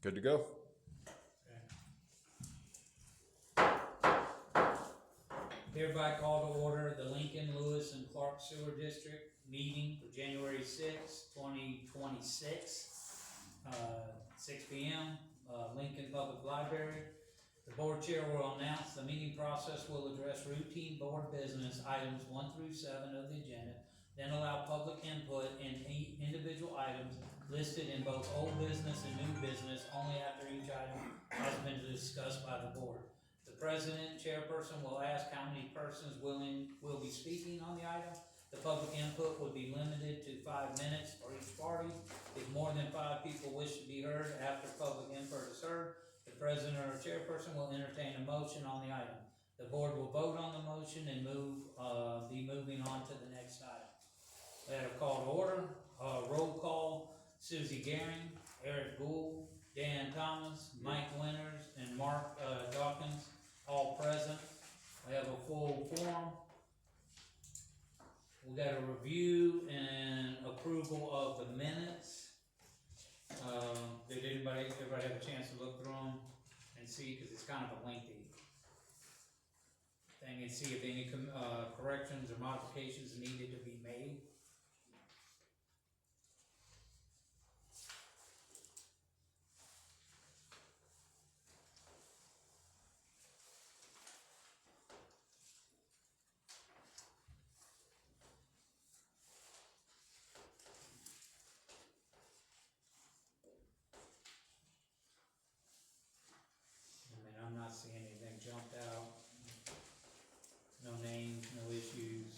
Good to go. Hereby call to order the Lincoln, Lewis, and Clark Sewer District meeting for January 6, 2026, 6 p.m., Lincoln Public Library. The board chair will announce the meeting process will address routine board business items 1 through 7 of the agenda, then allow public input in individual items listed in both old business and new business only after each item has been discussed by the board. The president, chairperson will ask how many persons will be speaking on the item. The public input would be limited to 5 minutes for each party. If more than 5 people wish to be heard after public input is heard, the president or chairperson will entertain a motion on the item. The board will vote on the motion and be moving on to the next item. We have a call to order, roll call: Susie Gehring, Eric Gould, Dan Thomas, Mike Winters, and Mark Dawkins, all present. We have a full quorum. We got a review and approval of the minutes. Did everybody have a chance to look through them and see, because it's kind of a lengthy thing, and see if any corrections or modifications needed to be made? I mean, I'm not seeing anything jumped out. No names, no issues.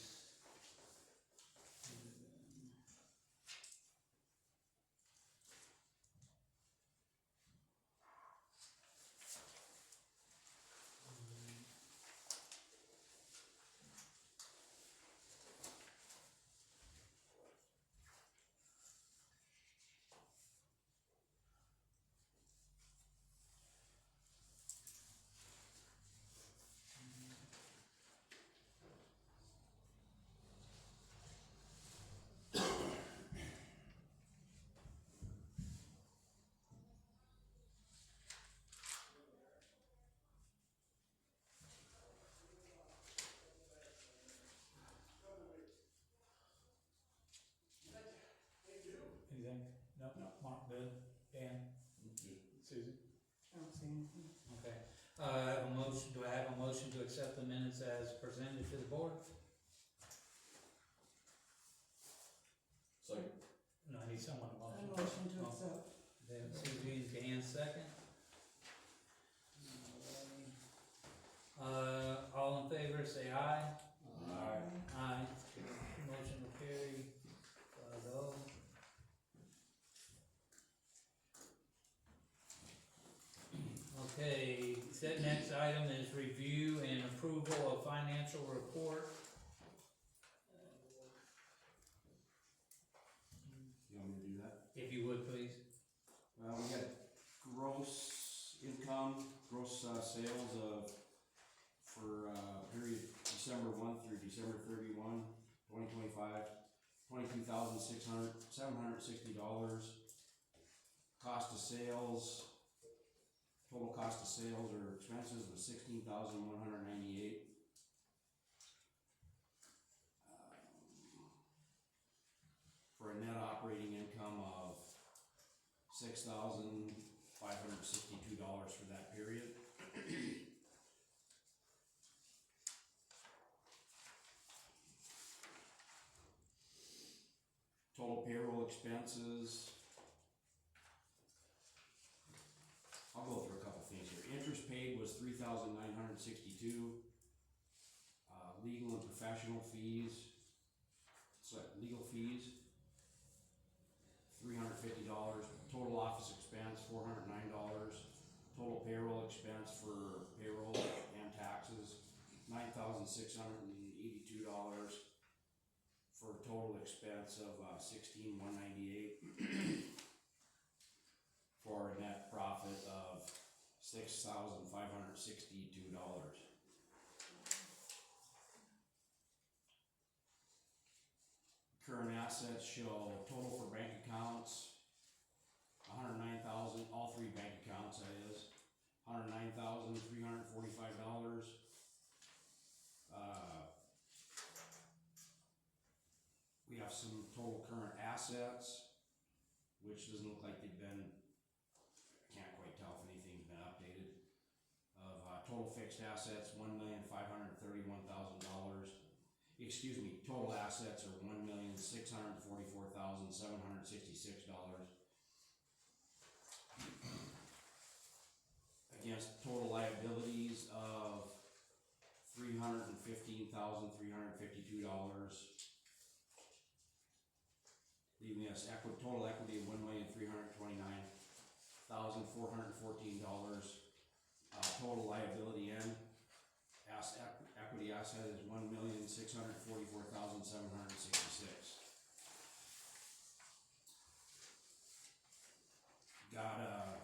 Anything? No. Mark, good. Dan? Susie? I don't see anything. Okay. I have a motion. Do I have a motion to accept the minutes as presented to the board? Second. No, I need someone to A motion. motion to accept. Then Susie and Dan second. All in favor, say aye. Aye. Aye. Motion will carry 5-0. Okay, that next item is review and approval of financial report. You want me to do that? If you would, please. We got gross income, gross sales for period December 1 through December 31, 2025, $22,760. Cost of sales, total cost of sales or expenses was $16,198. For a net operating income of $6,562 for that period. Total payroll expenses. I'll go through a couple things here. Interest paid was $3,962. Legal and professional fees, legal fees, $350. Total office expense, $409. Total payroll expense for payroll and taxes, $9,682. For a total expense of $16,198. For a net profit of $6,562. Current assets show total for bank accounts, $109,000, all 3 bank $3,345. We have some total current assets, which doesn't look like they've been, I can't quite tell if anything's been updated. Of total fixed assets, $1,531,000. Excuse me, total assets are $1,644,766. Against total liabilities of $315,352. Leaving us total equity of $1,329,414. Total liability and equity asset is $1,644,766. Got a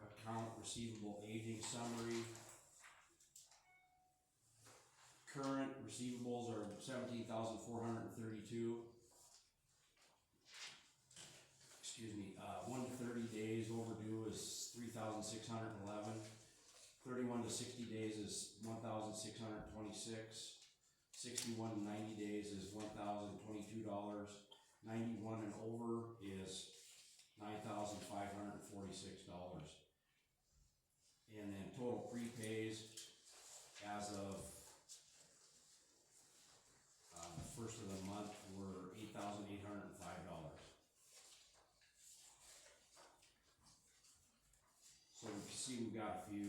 account receivable aging summary. Current receivables are $17,432. Excuse me, 1 to 30 days overdue is 3,611. 31 to 60 days is 1,626. 61 to 90 days is $1,022. 91 and over is $9,546. And then total prepays as of the first of the month were $8,805. So we can see we got a few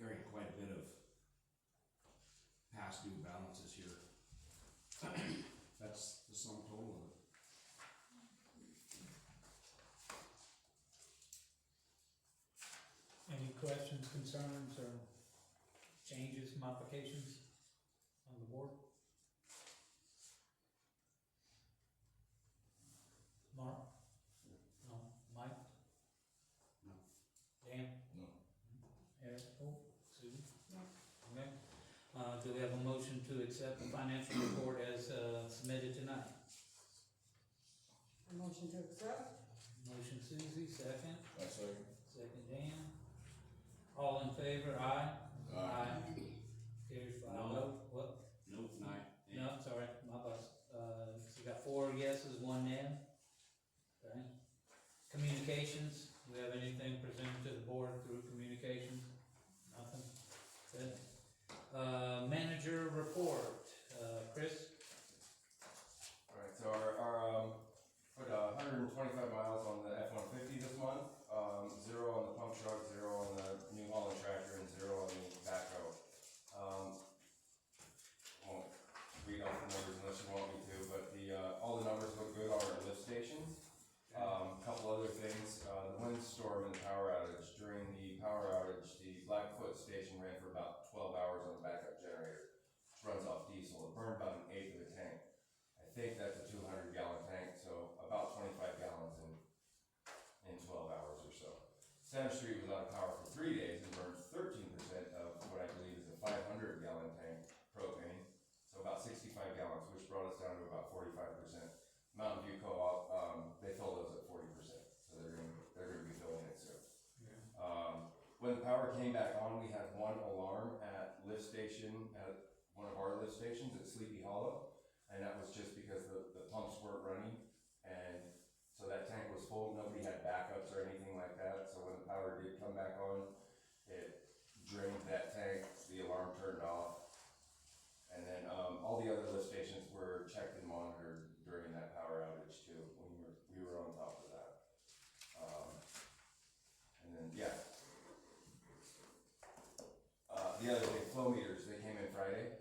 carrying quite a bit of past due balances here. That's the sum total of it. Any questions, concerns, or changes, modifications on the board? Mark? No. Mike? No. Dan? No. Eric? Oh, Susan? No. Okay. Do we have a motion to accept the financial report as submitted tonight? A motion to accept? Motion Susie, second. I second. Second Dan. All in favor, aye? Aye. Carries 5-0. No. What? Nope, nine. No, it's all right, my bus. So we got 4 yeses, 1 nay. Okay. Communications, do we have anything presented to the board through communications? Nothing? Good. Manager report, Chris? Alright, so our put 125 miles on the F-150 this month, 0 on the pump truck, 0 on the New Holland tractor, and 0 on the backhoe. Won't read off the numbers unless you want me to, but all the numbers look good on our lift stations. Couple other things, the windstorm and the power outage. During the power outage, the Blackfoot station ran for about 12 hours on the backup generator, which runs off diesel. It burned about an eighth of the tank. I think that's a 200-gallon tank, so about 25 gallons in 12 hours or so. Center Street was out of power for 3 days and burned 13% of what I believe is a 500-gallon tank propane, so about 65 gallons, which brought us down to about 45%. Mountain View Co-op, they filled those at 40%, so they're gonna be filling it soon. When the power came back on, we had 1 alarm at one of our lift stations at Sleepy Hollow, and that was just because the pumps weren't running, and so that tank was full. Nobody had backups or anything like that, so when the power did come back on, it drained that tank, the alarm turned off, and then all the other lift stations were checked and monitored during that power outage too. We were on top of that. And then the other thing, flow meters, they came in Friday,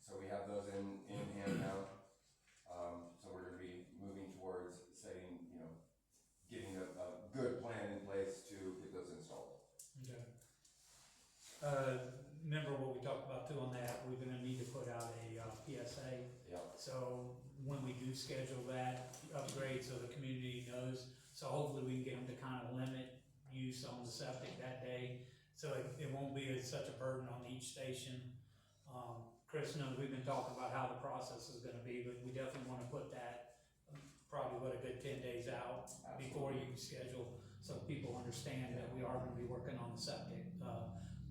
so we have those in hand now. So we're gonna be moving towards setting, getting a good plan in place to get those installed. Okay. Remember what we talked about too on that, we're gonna need to put out a PSA. Yep. So when we do schedule that upgrade, so the community knows, so hopefully we can get them to kind of limit use on the septic that day, so it won't be such a burden on each station. Chris knows we've been talking about how the process is gonna be, but we definitely wanna put that probably what, a good 10 days out before you schedule, so people understand that we are gonna be working on the septic.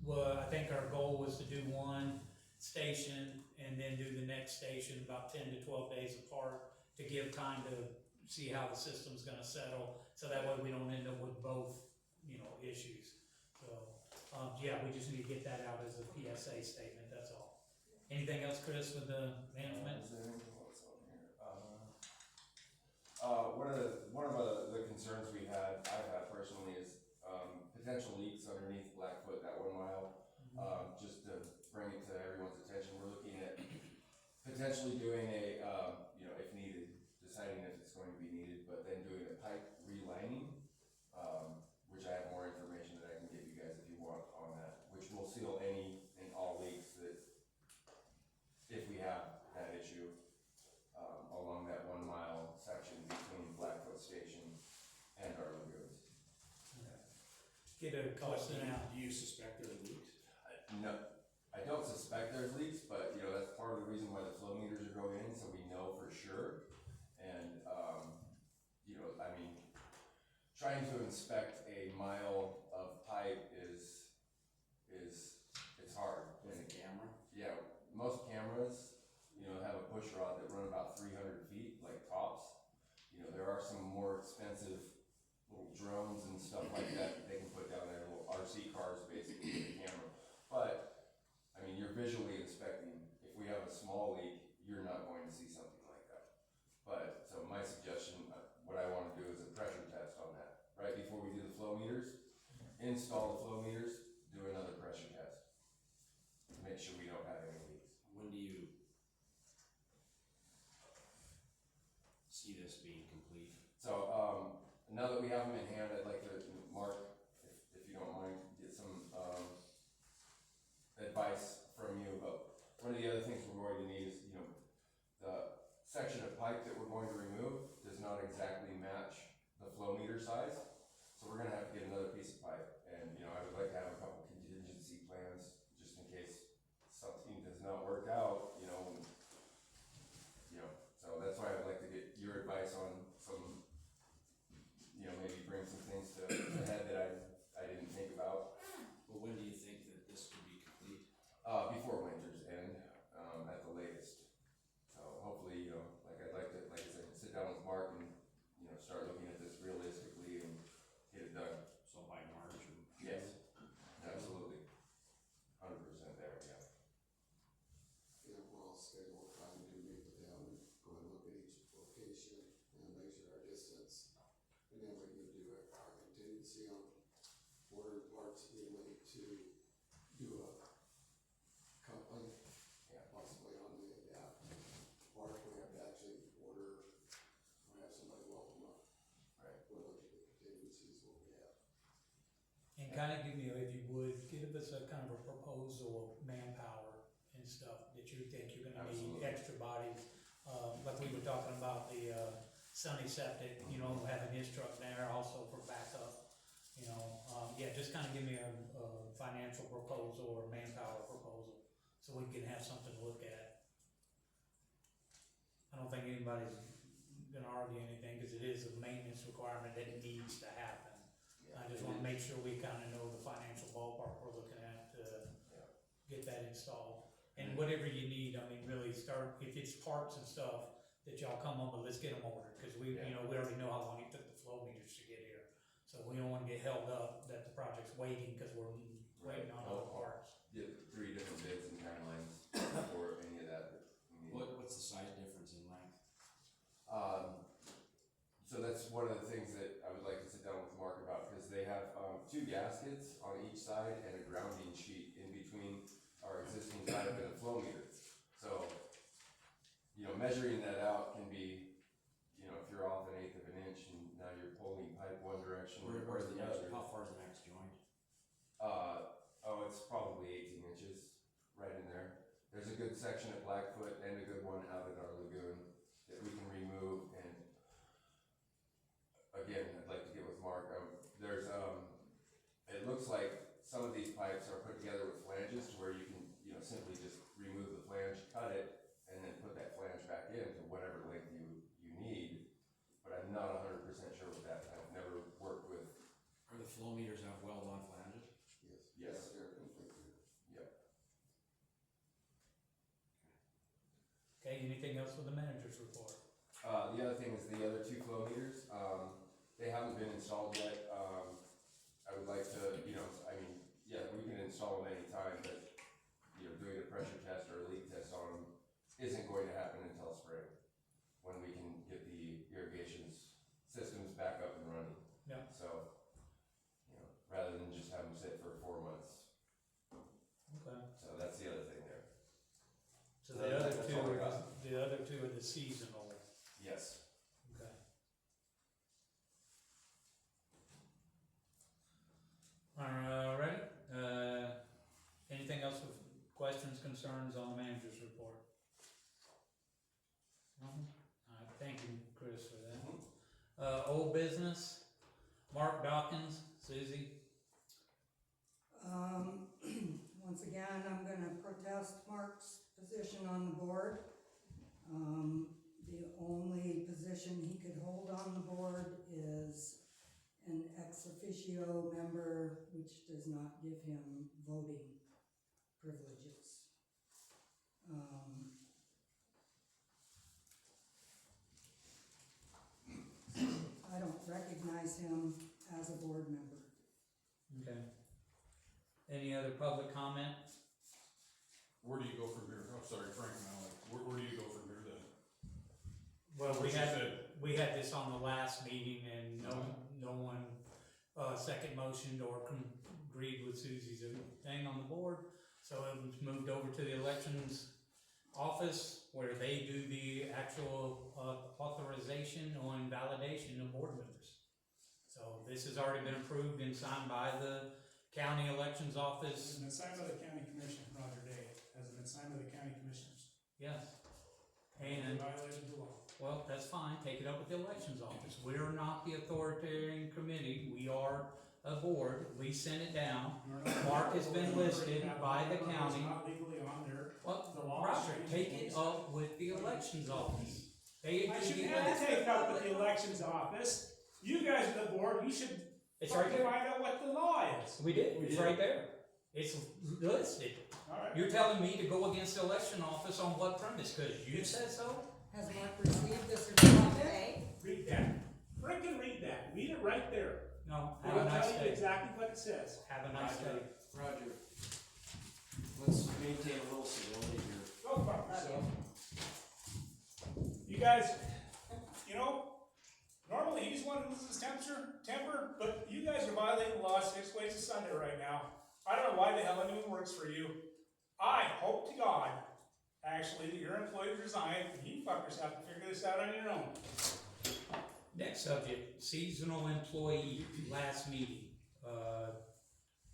Well, I think our goal was to do one station and then do the next station about 10 to 12 days apart to give time to see how the system's gonna settle, so that way we don't end up with both, issues. So, yeah, we just need to get that out as a PSA statement, that's all. Anything else, Chris, with the management? Is there anything else on here? One of the concerns I've had personally is, potential leaks underneath Blackfoot, that 1 mile. Just to bring it to everyone's attention, we're looking at potentially doing a, if needed, deciding if it's going to be needed, but then doing a pipe relining, which I have more information that I can give you guys if you want on that, which will seal any and all leaks that, if we have that issue, along that 1 mile section between Blackfoot Station and our lagoons. Get a question out. Do you suspect there are leaks? No, I don't suspect there's leaks, but that's part of the reason why the flow meters are going in, so we know for sure. And trying to inspect a mile of pipe is it's hard. With a camera? Yeah, most cameras, have a push rod that run about 300 feet, like tops. There are some more expensive little drones and stuff like that they can put down there, little RC cars basically with a camera. But, you're visually inspecting. If we have a small leak, you're not going to see something like that. But, so my suggestion, what I want to do is a pressure test on that. Right before we do the flow meters, install the flow meters, do another pressure test. To make sure we don't have any leaks. When do you see this being complete? So, now that we have them in hand, I'd like to, Mark, if you don't mind, get some, advice from you about, one of the other things we're going to need is, the section of pipe that we're going to remove does not exactly match the flow meter size. So we're gonna have to get another piece of pipe, and, I would like to have a couple contingency plans, just in case something does not work out, so that's why I'd like to get your advice on some, maybe bring some things to head that I didn't think about. But when do you think that this could be complete? Before winter's end, at the latest. So hopefully, I'd like to, like I said, sit down with Mark and, start looking at this realistically and get it done. So by March or? Yes, absolutely. 100% there, yeah. We'll schedule a time to meet with them and go and look at each location and measure our distance. And then we can do our contingency on ordering parts mainly to do a coupling, possibly on the part we have to actually order, or have somebody weld them up. Right. We'll look at the contingencies, what we have. And kind of give me, if you would, give us a kind of a proposal of manpower and stuff that you think you're gonna need, Absolutely. extra bodies. Like we were talking about the, Sunny Septic, having his truck there also for backup. Yeah, just kind of give me a financial proposal or manpower proposal, so we can have something to look at. I don't think anybody's gonna argue anything, cause it is a maintenance requirement that needs to happen. I just wanna make sure we kinda know the financial ballpark we're looking at to get that installed. And whatever you need, really start, if it's parts and stuff that y'all come up with, let's get them ordered, cause we already know how long it took the flow meters to get here. So we don't wanna get held up that the project's waiting, cause we're waiting on other parts. Get 3 different bids and timelines for any of that we need. What's the size difference in length? So that's one of the things that I would like to sit down with Mark about, because they have 2 gaskets on each side and a grounding sheet in between our existing pipe and the flow meter. So, measuring that out can be, if you're off 1/8 of an inch and now you're pulling pipe one direction Where's or the the next, other. how far is the next joint? It's probably 18 inches, right in there. There's a good section at Blackfoot and a good one out at our lagoon that we can remove, and again, I'd like to get with Mark. There's, it looks like some of these pipes are put together with flanges to where you can, simply just remove the flange, cut it, and then put that flange back in to whatever length you need. anything else with the manager's report? The other thing is the other two flow meters, they haven't been installed yet. I would like to, I mean, yeah, we can install them anytime, but, doing a pressure test or a leak test on them isn't going to happen until spring, when we can get the irrigation systems back up and running. Yeah. So, rather than just have them sit for 4 months. Okay. So that's the other thing there. So the other That's two all I are, got. the other two are the seasonal. Yes. Okay. Alright, anything else with questions, concerns on the manager's report? Alright, thank you, Chris, for that. Old business, Mark Dawkins, Susie. Once again, I'm gonna protest Mark's position on the board. The only position he could hold on the board is an ex officio member, which does not give him voting privileges. I don't recognize him as a board member. Okay. Any other public comment? Where do you go from here? Oh, sorry, Frank, now, where do you go from here then? Well, What you said. we had this on the last meeting and no one, second motioned or agreed with Susie's thing on the board. So it was moved over to the elections office where they do the actual, authorization or validation of board members. So this has already been approved and signed by the county elections office. Has been signed by the county commission, Roger Day, has been signed by the county commissioners. Yes. They And violated the law. well, that's fine, take it up with the elections office. We're not the authoritarian committee, we are a board, we sent it down. Mark has been listed by the county. It's not legally on there. Well, The law Roger, changed. take it up with the elections office. They I do shouldn't the, have to take it up with the elections office. You guys are the board, you should it's right fucking there. find out what the law is. We did, We it's did. right there. It's listed. Alright. You're telling me to go against the election office on what premise, cause you said so? Has Mark received the certificate? Read that. Frickin' read that. Read it right there. No, have a It'll nice tell you day. exactly what it says. Have a nice day. Roger, let's maintain a little civility here. Go fuck yourself. You guys, normally he's one who loses his temper, but you guys are violating the law 6 ways to Sunday right now. I don't know why the hell anyone works for you. I hope to God, actually, that your employees resign and you fuckers have to figure this out on your own. Next subject, seasonal employee, last meeting.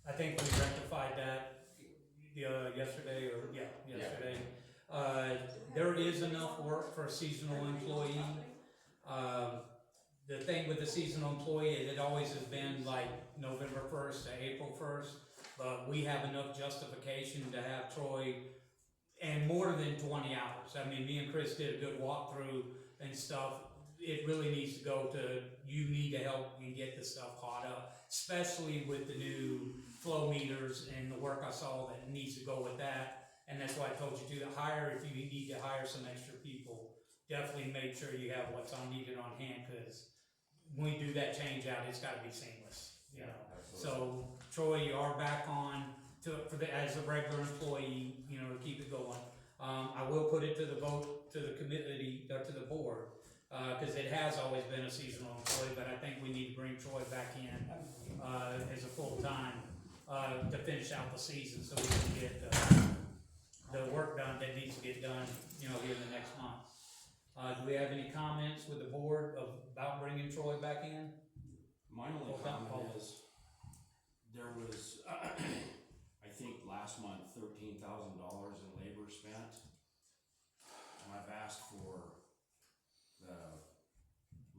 I think we rectified that, yesterday, yesterday. There is enough work for a seasonal employee. The thing with the seasonal employee, it always has been like November 1st to April 1st, but we have enough justification to have Troy, and more than 20 hours. I mean, me and Chris did a good walkthrough and stuff. It really needs to go to, you need to help and get the stuff caught up, especially with the new flow meters and the work I saw that needs to go with that. And that's why I told you to hire, if you need to hire some extra people, definitely make sure you have what's on needed on hand, because when we do that change out, it's gotta be seamless, you know. Absolutely. So Troy, you are back on as a regular employee, to keep it going. I will put it to the vote, to the committee, or to the board, cause it has always been a seasonal employee, but I think we need to bring Troy back in, as a full-time, to finish out the season, so we can get, the work done that needs to get done, here in the next month. Do we have any comments with the board about bringing Troy back in? My only Well, comment Paul. is, there was, I think last month, $13,000 in labor spent. And I've asked for the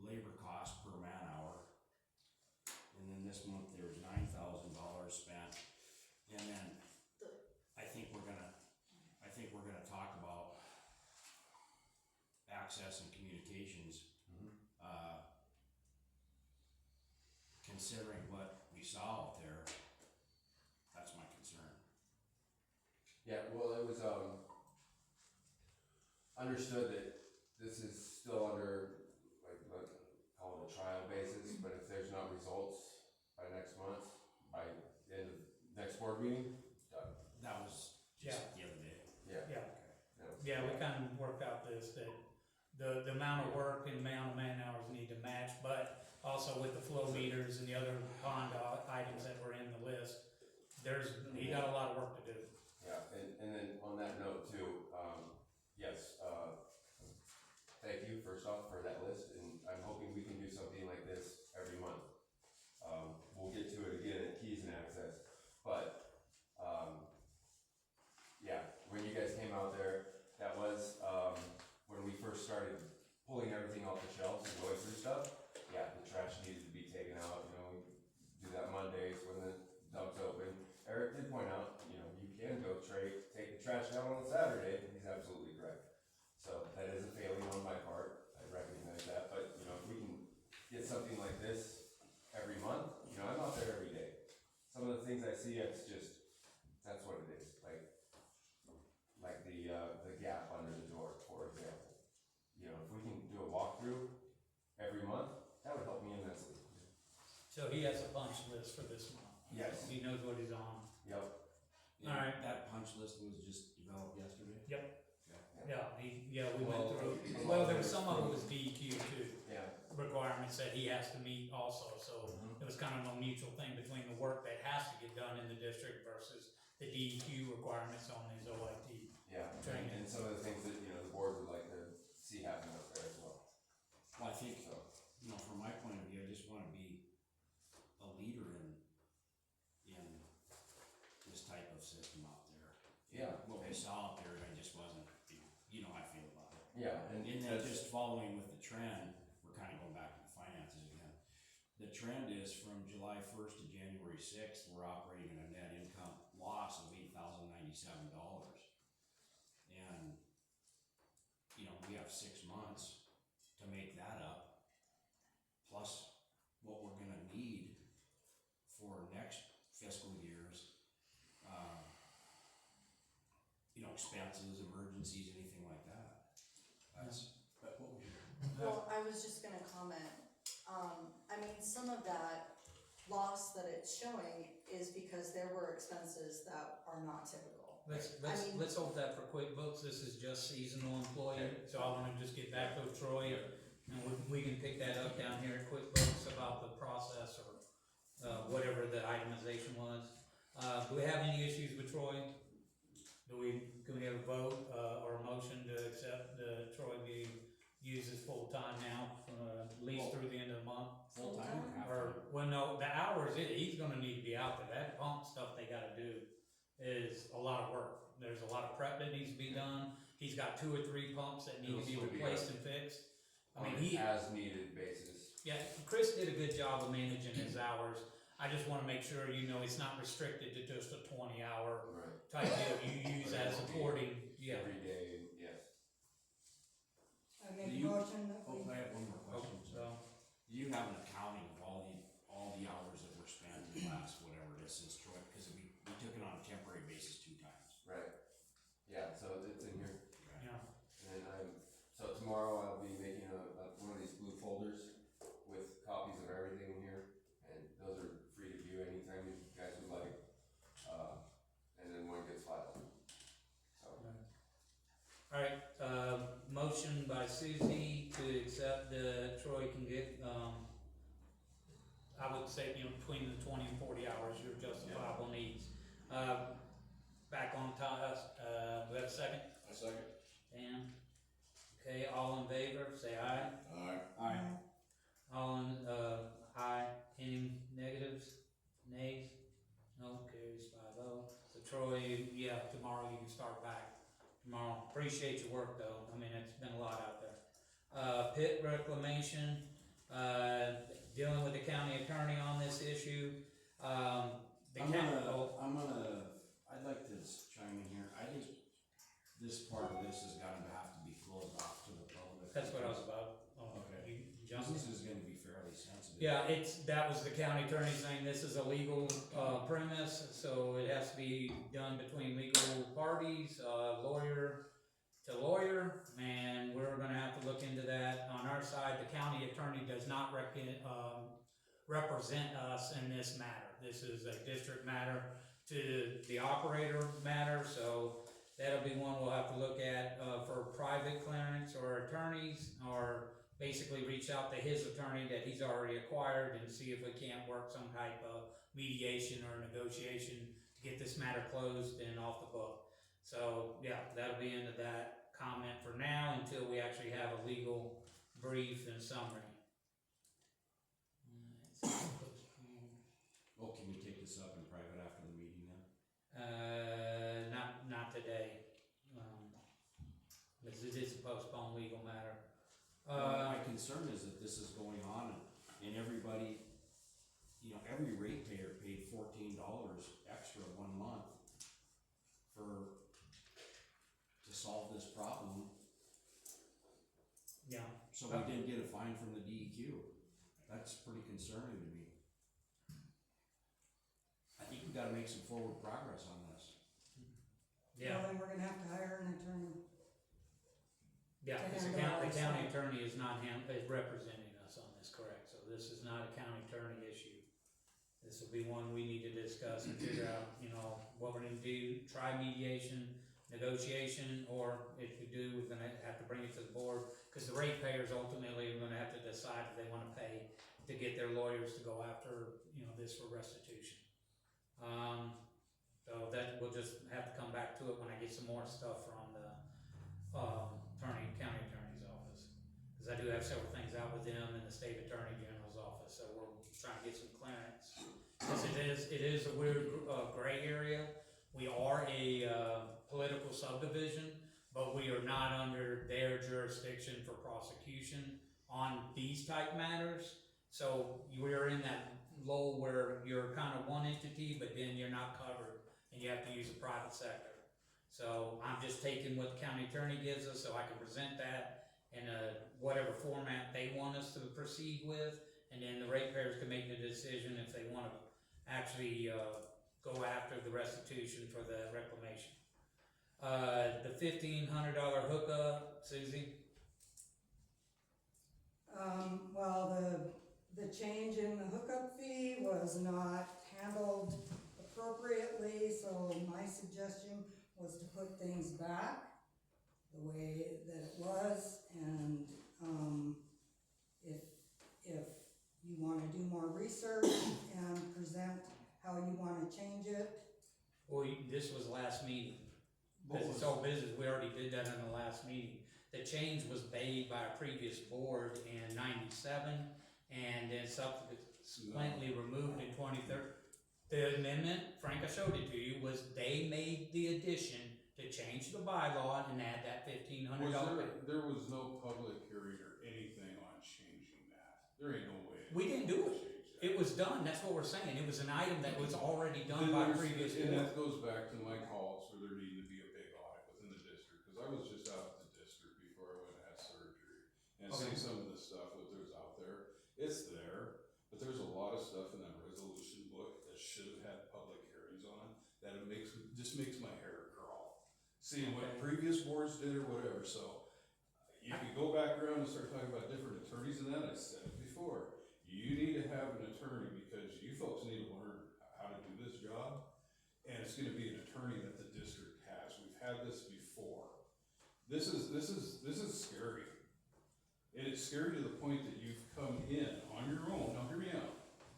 labor cost per man hour. And then this month, there was $9,000 spent. And then, I think we're gonna talk about access and communications. Considering what we saw out there, that's my concern. Yeah, well, it was, understood that this is still under, like, call it a trial basis, but if there's not results by next month, by the end of next board meeting, done. That was Yeah. just the other day. Yeah. Yeah. No. Yeah, we kind of worked out this, that the amount of work and the amount of man hours need to match, but also with the flow meters and the other pond items that were in the list, you got a lot of work to do. Yeah, and then on that note too, yes, thank you first off for that list, and I'm hoping we can do something like this every month. We'll get to it again at Keys and Access, but, yeah, when you guys came out there, that was, when we first started pulling everything off the shelves and going through stuff, yeah, the trash needed to be taken out, we do that Mondays when the dump's open. Eric did point out, you can go take the trash down on a Saturday, and he's absolutely correct. So that is a failing on my part, I recognize that, but, if we can get something like this every month, I'm out there every day. Some of the things I see, that's what it is, like the gap under the door, for example. If we can do a walkthrough every month, that would help me immensely. So he has a punch list for this month. Yes. He knows what he's on. Yep. And Alright. that punch list was just developed yesterday? Yeah, we went through, well, there was some of it was DEQ too, Yeah. requirements that he has to meet also, so it was kind of a mutual thing between the work that has to get done in the district versus the DEQ requirements on his OIT. Yeah, Training. and some of the things that, the board would like to see happen up there as well. Well, I think, So, from my point of view, I just wanna be a leader in this type of system out there. yeah. What we saw out there, I just wasn't, you know how I feel about it. Yeah, and And then just following with the trend, we're kinda going back to the finances again. The trend is from July 1st to January 6th, we're operating at a net income loss of $8,097. And, we have 6 months to make that up, plus what we're gonna need for next fiscal year's, expenses, emergencies, anything like that. But what was your? Well, I was just gonna comment, some of that loss that it's showing is because there were expenses that are not typical. Let's hold that for QuickBooks. This is just seasonal employee, so I wanna just get back to Troy, and we can pick that up down here at QuickBooks about the process or, whatever the itemization was. Do we have any issues with Troy? Can we have a vote, or a motion to accept, Troy be used as full-time now, at least through the end of the month? Full-time or half-time? Or, well, no, the hours, he's gonna need to be out there. That pump stuff they gotta do is a lot of work. There's a lot of prep that needs to be done. He's got 2 or 3 pumps that need to be It'll still be replaced and fixed. I mean, on an as-needed basis. yeah, Chris did a good job of managing his hours. I just wanna make sure, it's not restricted to just a 20-hour Right. type deal you use as supporting, yeah. Every day, yes. I make Do a you- motion that we. I have one more question. So, Do you have an accounting of all the hours that were spent in the last, whatever it is, since Troy, because we took it on a temporary basis 2 times. Right. Yeah, so it's in here. yeah, And so tomorrow I'll be making one of these blue folders with copies of everything in here, and those are free to view anytime you guys would like. And then one gets filed. So, alright, motion by Susie to accept Troy can get, I would say, between the 20 and 40 hours, your justifiable needs. Back on top, we have a second? A second. Dan? Okay, all in favor, say aye. Aye. All in, aye, any negatives, nays? No, carries 5-0. So Troy, yeah, tomorrow you can start back. Tomorrow, appreciate your work though, it's been a lot out there. Pit reclamation, dealing with the county attorney on this issue. I'd like to chime in here. I think this part of this is gonna have to be closed off to the public. That's what I was about. Okay. You jump. This is gonna be fairly sensitive. Yeah, that was the county attorney saying this is a legal, premise, so it has to be done between legal parties, lawyer, to lawyer, and we're gonna have to look into that. On our side, the county attorney does not represent us in this matter. This is a district matter to the operator matter, so that'll be one we'll have to look at, for private clearance or attorneys, or basically reach out to his attorney that he's already acquired and see if we can't work some type of mediation or negotiation to get this matter closed and off the book. So, yeah, that'll be into that comment for now until we actually have a legal brief and summary. Well, can we take this up in private after the meeting then? Not today, because it is a postponed legal matter. My concern is that this is going on and everybody, every ratepayer paid $14 extra 1 month to solve this problem, Yeah, so we didn't get a fine from the DEQ. That's pretty concerning to me. I think we gotta make some forward progress on this. yeah, Well, then we're gonna have to hire an attorney. yeah, To because handle the our county side. attorney is not is representing us on this, correct? So this is not a county attorney issue. This will be one we need to discuss and figure out, what we're gonna do, try mediation, negotiation, or if we do, we're gonna have to bring it to the board, because the ratepayers ultimately are gonna have to decide if they wanna pay to get their lawyers to go after, this for restitution. So that, we'll just have to come back to it when I get some more stuff from the, county attorney's office. Because I do have several things out with them and the state attorney general's office, so we're trying to get some clearance. Because it is a weird, gray area. We are a, political subdivision, but we are not under their jurisdiction for prosecution on these type matters. So we're in that lull where you're kind of one entity, but then you're not covered, and you have to use the private sector. So I'm just taking what the county attorney gives us, so I can present that in whatever format they want us to proceed with, and then the ratepayers can make the decision if they want to actually go after the restitution for the reclamation. The $1,500 hookup, Susie? Well, the change in the hookup fee was not handled appropriately, so my suggestion was to put things back the way that it was, and, if you wanna do more research and present how you wanna change it. Well, this was last meeting. Because it's all business, we already did that in the last meeting. The change was made by a previous board in '97, and then subsequently removed in 2013. The amendment, Frank, I showed it to you, was they made the addition to change the bylaw and add that $1,500. There was no public hearing or anything on changing that? There ain't no way. We didn't do it. Change that. It was done, that's what we're saying. It was an item that was already done by a previous And board. that goes back to my calls where there needed to be a big audit within the district, cause I was just out at the district before I went and had surgery. And Okay. see some of the stuff that there's out there, it's there, but there's a lot of stuff in that resolution book that should have had public hearings on, that it just makes my hair crawl. Seeing what Okay. previous boards did or whatever, so you could go back around and start talking about different attorneys and that, I said it before. You need to have an attorney because you folks need to learn how to do this job. And it's gonna be an attorney that the district has. We've had this before. This is scary. And it's scary to the point that you've come in on your own, now hear me out.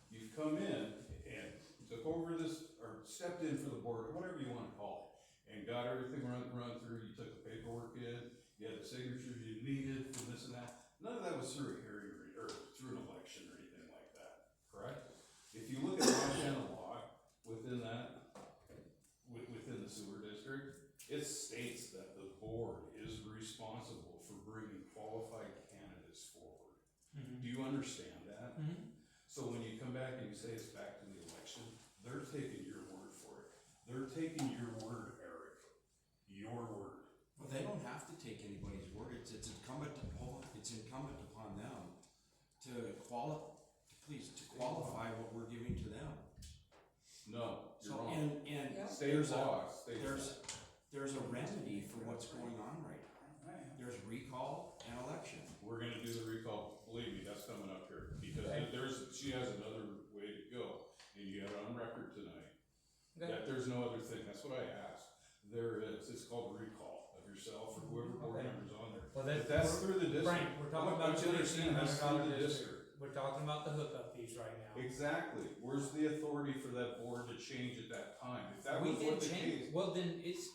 You've come in and took over this, or stepped in for the board, or whatever you wanna call it, and got everything run through, you took the paperwork in, you had the signatures you needed for this and that. None of that was through a hearing or through an election or anything like that, correct? If you look at Montana law within that, within the sewer district, it states that the board is responsible for bringing qualified candidates forward. Mhm. Do you understand that? Mhm. So when you come back and you say it's back to the election, they're taking your word for it. They're taking your word, Eric. Your word. Well, they don't have to take anybody's word. It's incumbent upon them to qualify what we're giving to them. No, you're So, wrong. and Yep. State there's law states that. there's a remedy for what's going on right now. there's recall and election. We're gonna do the recall, believe me, that's coming up here, because Okay. she has another way to go, and you have it on record tonight. Okay. That there's no other thing, that's what I asked. There is, it's called recall of yourself or whoever board Okay. member's on there. Well, But that's through the district. Frank, we're talking I about want you to understand, that's through $1,500 the district. We're talking about the hookup fees right now. Exactly, where's the authority for that board to change at that time? If that We was did what the change, case. well then it's,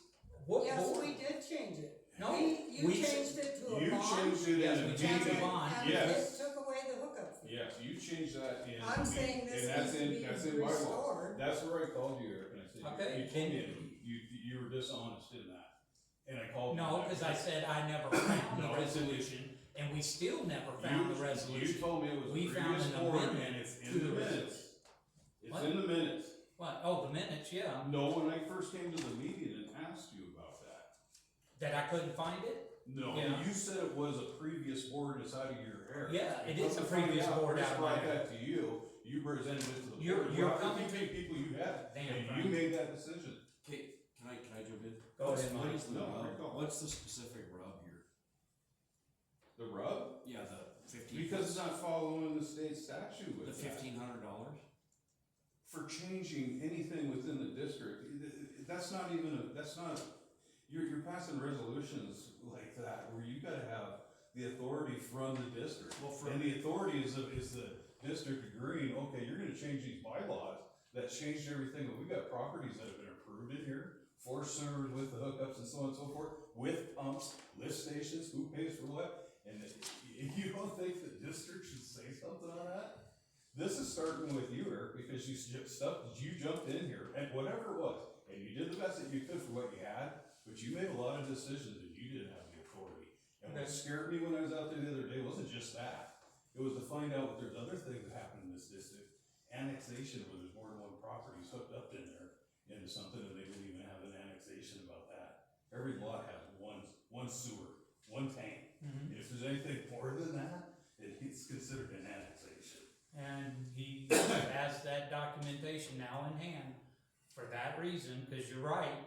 what Yes, board? we did change it. No, You we- changed it to a You bond. changed it Yes, in we a changed the meeting. bond. And Yes. it took away the hookup fee. Yes, you changed that in. I'm saying this and that's needs to be that's in bylaws. restored. That's where I called you, Eric, and I said, Okay, you told me you were dishonest in that. And I called you. No, back. cause I said I never found the No, it's in the- resolution, and we still never found the You resolution. told me it was We the found previous an board, amendment and it's to in the the minutes. It's What? in the minutes. What, oh, the minutes, yeah, No, when I first came to the meeting and asked you about that. that I couldn't find it? No, Yeah. you said it was a previous board and it's out of your hair. Yeah, it Come is a to find previous out, board Chris out of my brought hair. that to you, you presented it to the board. You're Brought coming the people you had, Damn, and Frank. you made that decision. Okay, can I jump in? Go ahead, What Mike. is the No, rub? go. What's the specific rub here? The rub? Yeah, the 15. Because it's not following the state statute The with that. $1,500? For changing anything within the district, that's not even you're passing resolutions like that where you gotta have the authority from the district. Well, for- And the authority is the district agreeing, okay, you're gonna change these bylaws, that changed everything, but we got properties that have been approved in here, 4 servers with the hookups and so on and so forth, with pumps, lift stations, who pays for what, and you don't think the district should say something on that? This is starting with you, Eric, because you jumped in here, and whatever it was, and you did the best that you could for what you had, but you made a lot of decisions and you didn't have the authority. And what Okay. scared me when I was out there the other day wasn't just that, it was to find out that there's other things that happen in this district. Annexation, where there's more than one properties hooked up in there into something, and they didn't even have an annexation about that. Every lot has one sewer, one tank. Mhm. If there's anything more than that, it's considered an annexation. And he has that documentation now in hand for that reason, cause you're right.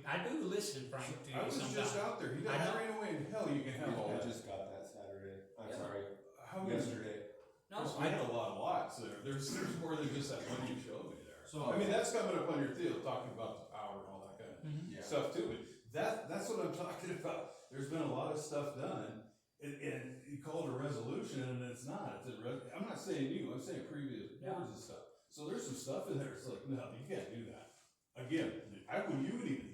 I do listen, Frank, to I you was sometimes. just out there, you I got know. every way in hell you can have all I that. just got that Saturday, I'm Yeah. sorry, How yesterday. No, I had a lot of lots there, there's more than just that one you showed me there. So- I mean, that's coming up on your field, talking about the power and all that kind of Mhm. Yeah. stuff too, but that's what I'm talking about. There's been a lot of stuff done, and you call it a resolution, and it's not, I'm not saying you, I'm saying previous Yeah. boards and stuff. So there's some stuff in there, it's like, no, you can't do that. Again, you would even